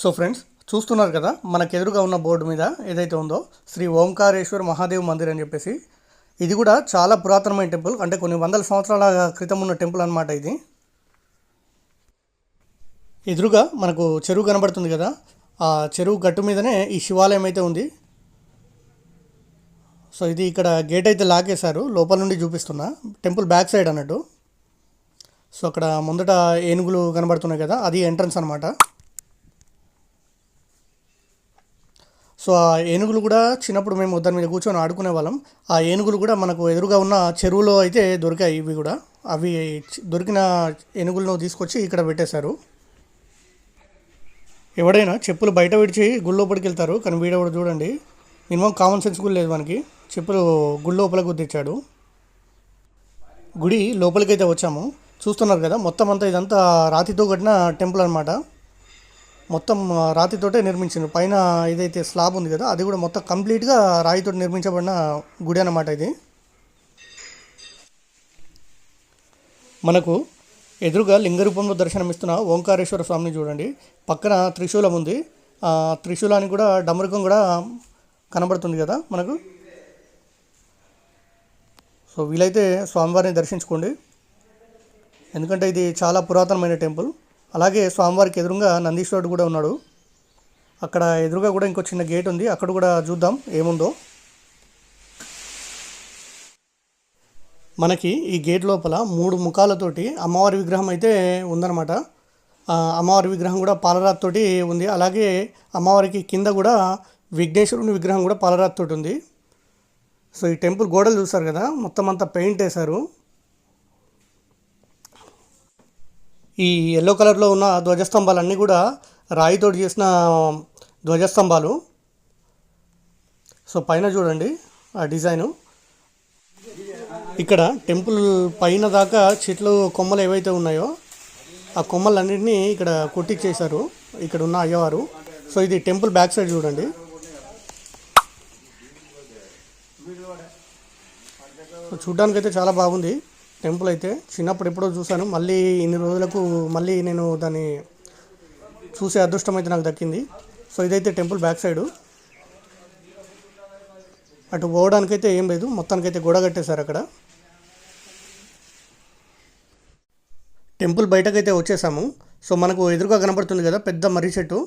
So friends, చూస్తున్నారు కదా మనకు ఎదురుగా ఉన్న బోర్డు మీద ఏదైతే ఉందో శ్రీ ఓంకారేశ్వర మహాదేవ్ మందిర్ అని చెప్పేసి. ఇది కూడా చాలా పురాతనమైన టెంపుల్, అంటే కొన్ని వందల సంవత్సరాల క్రితం ఉన్న టెంపుల్ అనమాట ఇది. ఎదురుగా మనకు చెరువు కనబడుతుంది కదా, ఆ చెరువు గట్టు మీదనే ఈ శివాలయం అయితే ఉంది. సో ఇది ఇక్కడ గేట్ అయితే లాగేశారు, లోపల నుండి చూపిస్తున్నా. టెంపుల్ బ్యాక్ సైడ్ అన్నట్టు. సో అక్కడ ముందట ఏనుగులు కనబడుతున్నాయి కదా, అది ఎంట్రన్స్ అనమాట. సో ఆ ఏనుగులు కూడా చిన్నప్పుడు మేము దాని మీద కూర్చొని ఆడుకునే వాళ్ళం. ఆ ఏనుగులు కూడా మనకు ఎదురుగా ఉన్న చెరువులో అయితే దొరికాయి. ఇవి కూడా అవి దొరికిన ఏనుగులను తీసుకొచ్చి ఇక్కడ పెట్టేశారు. ఎవడైనా చెప్పులు బయట విడిచి గుడి లోపలికి వెళ్తారు, కానీ వీడెవడు చూడండి, మినిమం కామన్ సెన్స్ కూడా లేదు మనకి. చెప్పులు గుడి లోపలికి గుద్దిచ్చాడు. గుడి లోపలికైతే వచ్చాము. చూస్తున్నారు కదా, మొత్తం అంతా ఇదంతా రాతితో కట్టిన టెంపుల్ అనమాట. మొత్తం రాతితోటే నిర్మించింది. పైన ఏదైతే స్లాబ్ ఉంది కదా, అది కూడా మొత్తం కంప్లీట్గా రాయితో నిర్మించబడిన గుడి అన్నమాట ఇది. మనకు ఎదురుగా లింగ రూపంలో దర్శనమిస్తున్న ఓంకారేశ్వర స్వామిని చూడండి. పక్కన త్రిశూలం ఉంది. ఆ త్రిశూలానికి కూడా డమరుకం కూడా కనబడుతుంది కదా మనకు. సో వీలైతే స్వామివారిని దర్శించుకోండి, ఎందుకంటే ఇది చాలా పురాతనమైన టెంపుల్. అలాగే స్వామివారికి ఎదురుగా నందీశ్వరుడు కూడా ఉన్నాడు. అక్కడ ఎదురుగా కూడా ఇంకో చిన్న గేట్ ఉంది, అక్కడ కూడా చూద్దాం ఏముందో. మనకి ఈ గేట్ లోపల 3 ముఖాలతోటి అమ్మవారి విగ్రహం అయితే ఉందన్నమాట. అమ్మవారి విగ్రహం కూడా పాలరాతితోటి ఉంది. అలాగే అమ్మవారికి కింద కూడా విఘ్నేశ్వరుని విగ్రహం కూడా పాలరాతితోటి ఉంది. సో ఈ టెంపుల్ గోడలు చూస్తారు కదా, మొత్తం అంతా పెయింట్ వేశారు. ఈ ఎల్లో కలర్లో ఉన్న ధ్వజస్తంభాలన్నీ కూడా రాయితోటి చేసిన ధ్వజస్తంభాలు. సో పైన చూడండి ఆ డిజైను. ఇక్కడ టెంపుల్ పైన దాకా చెట్లు కొమ్మలు ఏవైతే ఉన్నాయో ఆ కొమ్మలన్నింటినీ ఇక్కడ కొట్టించేశారు ఇక్కడ ఉన్న అయ్యవారు. సో ఇది టెంపుల్ బ్యాక్ సైడ్ చూడండి. సో చూడ్డానికైతే చాలా బాగుంది టెంపుల్ అయితే. చిన్నప్పుడు ఎప్పుడో చూశాను, మళ్ళీ ఇన్ని రోజులకు మళ్ళీ నేను దాన్ని చూసే అదృష్టం అయితే నాకు దక్కింది. సో ఇదైతే టెంపుల్ బ్యాక్ సైడు. అటు పోవడానికైతే ఏం లేదు, మొత్తానికైతే గోడ కట్టేశారు అక్కడ. టెంపుల్ బయటకైతే వచ్చేసాము. సో మనకు ఎదురుగా కనపడుతుంది కదా పెద్ద మర్రి చెట్టు.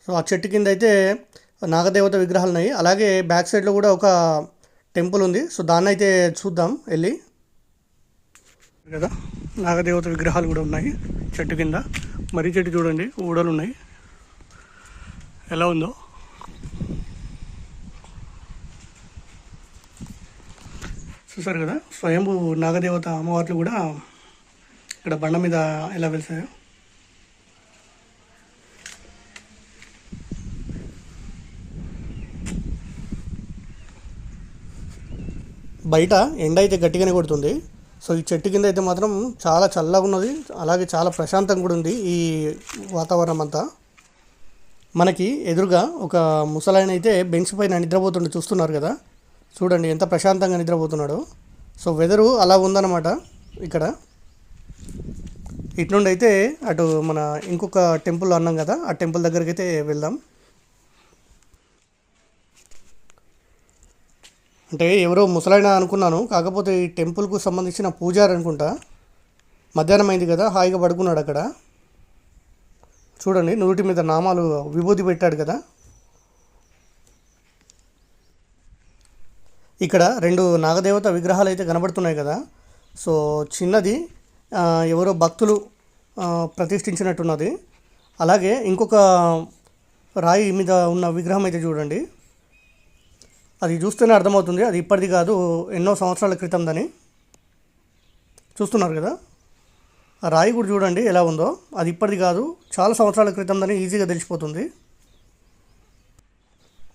సో ఆ చెట్టు కింద అయితే నాగదేవత విగ్రహాలు ఉన్నాయి. అలాగే బ్యాక్ సైడ్లో కూడా ఒక టెంపుల్ ఉంది. సో దాన్ని అయితే చూద్దాం వెళ్ళి కదా. నాగదేవత విగ్రహాలు కూడా ఉన్నాయి చెట్టు కింద. మర్రి చెట్టు చూడండి, ఊడలు ఉన్నాయి, ఎలా ఉందో. చూసారు కదా, స్వయంభూ నాగదేవత అమ్మవార్లు కూడా ఇక్కడ బండ మీద ఎలా వెలిసాయో. బయట ఎండ అయితే గట్టిగానే కొడుతుంది. సో ఈ చెట్టు కింద అయితే మాత్రం చాలా చల్లగా ఉన్నది, అలాగే చాలా ప్రశాంతంగా కూడా ఉంది ఈ వాతావరణం అంతా. మనకి ఎదురుగా ఒక ముసలాయన అయితే బెంచ్ పైన నిద్రపోతుండే చూస్తున్నారు కదా. చూడండి ఎంత ప్రశాంతంగా నిద్రపోతున్నాడో. సో వెదరు అలా ఉందన్నమాట ఇక్కడ. ఇటు నుండి అయితే అటు మన ఇంకొక టెంపుల్ అన్నాం కదా, ఆ టెంపుల్ దగ్గరికి అయితే వెళ్దాం. అంటే ఎవరో ముసలాయన అనుకున్నాను, కాకపోతే ఈ టెంపుల్కు సంబంధించిన పూజారి అనుకుంటా. మధ్యాహ్నం అయింది కదా, హాయిగా పడుకున్నాడు అక్కడ. చూడండి నుదుటి మీద నామాలు విభూతి పెట్టాడు కదా. ఇక్కడ 2 నాగదేవత విగ్రహాలు అయితే కనబడుతున్నాయి కదా. సో చిన్నది ఎవరో భక్తులు ప్రతిష్ఠించినట్టున్నది. అలాగే ఇంకొక రాయి మీద ఉన్న విగ్రహం అయితే చూడండి, అది చూస్తేనే అర్థమవుతుంది అది ఇప్పటిది కాదు, ఎన్నో సంవత్సరాల క్రితందని. చూస్తున్నారు కదా, ఆ రాయి కూడా చూడండి ఎలా ఉందో. అది ఇప్పటిది కాదు, చాలా సంవత్సరాల క్రితందని ఈజీగా తెలిసిపోతుంది.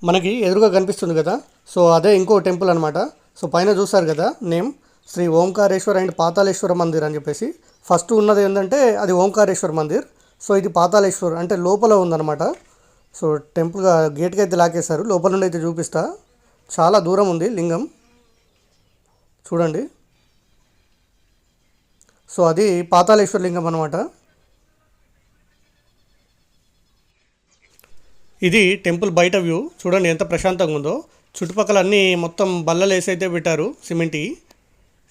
మనకి ఎదురుగా కనిపిస్తుంది కదా, సో అదే ఇంకో టెంపుల్ అనమాట. సో పైన చూస్తారు కదా నేమ్, శ్రీ ఓంకారేశ్వర అండ్ పాతాళేశ్వర మందిర్ అని చెప్పేసి. ఫస్ట్ ఉన్నది ఏంటంటే అది ఓంకారేశ్వర మందిర్. సో ఇది పాతాళేశ్వర్ అంటే లోపల ఉందన్నమాట. సో టెంపుల్గా గేట్కి అయితే లాకేశారు, లోపల నుండి అయితే చూపిస్తా. చాలా దూరం ఉంది లింగం చూడండి. సో అది పాతాళేశ్వర లింగం అనమాట. ఇది టెంపుల్ బయట వ్యూ చూడండి ఎంత ప్రశాంతంగా ఉందో. చుట్టుపక్కల అన్నీ మొత్తం బల్లలు వేసి అయితే పెట్టారు సిమెంట్.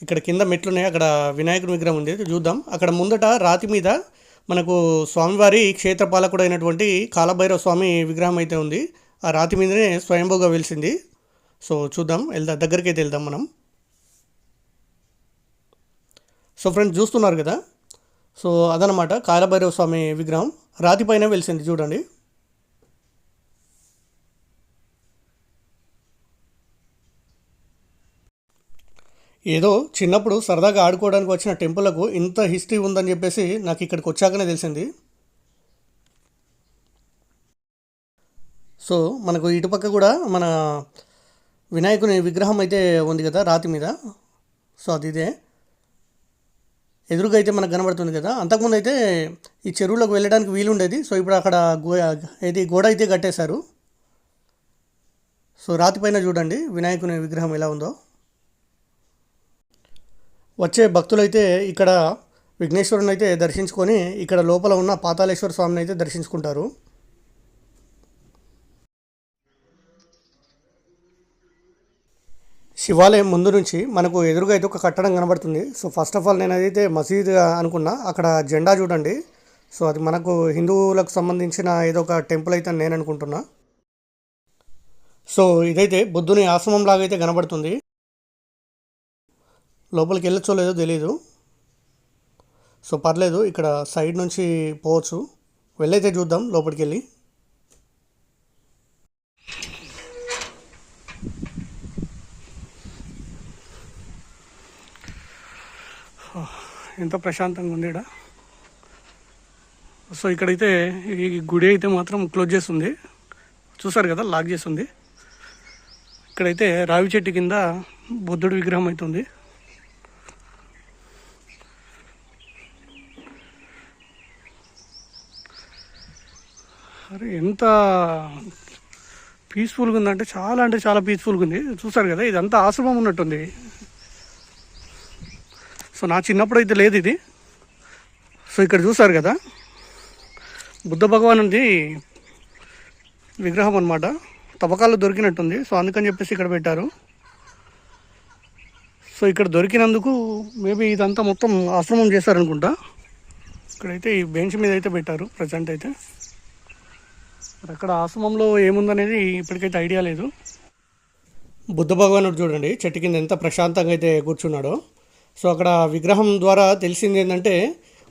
ఇక్కడ కింద మెట్లున్నాయి, అక్కడ వినాయకుడి విగ్రహం ఉంది చూద్దాం. అక్కడ ముందట రాతి మీద మనకు స్వామివారి క్షేత్రపాలకుడు అయినటువంటి కాలభైరవ స్వామి విగ్రహం అయితే ఉంది. ఆ రాతి మీదనే స్వయంభూగా వెలిసింది. సో చూద్దాం, దగ్గరికి అయితే వెళ్దాం మనం. సో ఫ్రెండ్స్ చూస్తున్నారు కదా, సో అదనమాట కాలభైరవ స్వామి విగ్రహం రాతి పైన వెలిసింది చూడండి. ఏదో చిన్నప్పుడు సరదాగా ఆడుకోవడానికి వచ్చిన టెంపుల్కు ఇంత హిస్టరీ ఉందని చెప్పేసి నాకు ఇక్కడికి వచ్చాకనే తెలిసింది. సో మనకు ఇటుపక్క కూడా మన వినాయకుని విగ్రహం అయితే ఉంది కదా రాతి మీద. సో అది ఇదే ఎదురుగా అయితే మనకు కనబడుతుంది కదా. అంతకుముందు అయితే ఈ చెరువులోకి వెళ్ళడానికి వీలుండేది. సో ఇప్పుడు అక్కడ గోడ అయితే కట్టేశారు. సో రాతి పైన చూడండి వినాయకుని విగ్రహం ఎలా ఉందో. వచ్చే భక్తులైతే ఇక్కడ విఘ్నేశ్వరుని అయితే దర్శించుకొని ఇక్కడ లోపల ఉన్న పాతాళేశ్వర స్వామిని అయితే దర్శించుకుంటారు. శివాలయం ముందు నుంచి మనకు ఎదురుగా అయితే ఒక కట్టడం కనబడుతుంది. సో ఫస్ట్ ఆఫ్ ఆల్ నేను అదైతే మసీద్ అనుకున్నా. అక్కడ జెండా చూడండి. సో అది మనకు హిందువులకు సంబంధించిన ఏదో ఒక టెంపుల్ అయితే నేను అనుకుంటున్నా. సో ఇదైతే బుద్ధుని ఆశ్రమం లాగా అయితే కనబడుతుంది. లోపలికి వెళ్ళొచ్చో లేదో తెలీదు. సో పర్లేదు, ఇక్కడ సైడ్ నుంచి పోవచ్చు. వెళ్ళైతే చూద్దాం లోపలికి వెళ్ళి. ఎంత ప్రశాంతంగా ఉంది ఇక్కడ. సో ఇక్కడైతే ఈ గుడి అయితే మాత్రం క్లోజ్ చేస్తుంది. చూసారు కదా, లాక్ చేస్తుంది. ఇక్కడైతే రావి చెట్టు కింద బుద్ధుడి విగ్రహం అవుతుంది. అరే ఎంత పీస్ఫుల్గా ఉందంటే అంటే చాలా పీస్ఫుల్గా ఉంది. చూసారు కదా, ఇదంతా ఆశ్రమం ఉన్నట్టుంది. సో నా చిన్నప్పుడు అయితే లేదు ఇది. సో ఇక్కడ చూసారు కదా, బుద్ధ భగవానుడి విగ్రహం అనమాట. తవ్వకాల్లో దొరికినట్టుంది. సో అందుకని చెప్పేసి ఇక్కడ పెట్టారు. సో ఇక్కడ దొరికినందుకు మేబీ ఇదంతా మొత్తం ఆశ్రమం చేశారనుకుంటా. ఇక్కడైతే ఈ బెంచ్ మీద అయితే పెట్టారు ప్రజెంట్ అయితే. అక్కడ ఆశ్రమంలో ఏముందనేది ఇప్పటికైతే ఐడియా లేదు. బుద్ధ భగవానుడు చూడండి చెట్టు కింద ఎంత ప్రశాంతంగా అయితే కూర్చున్నాడో. సో అక్కడ విగ్రహం ద్వారా తెలిసింది ఏంటంటే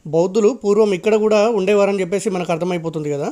బౌద్ధులు పూర్వం ఇక్కడ కూడా ఉండేవారని చెప్పేసి మనకు అర్థమైపోతుంది కదా.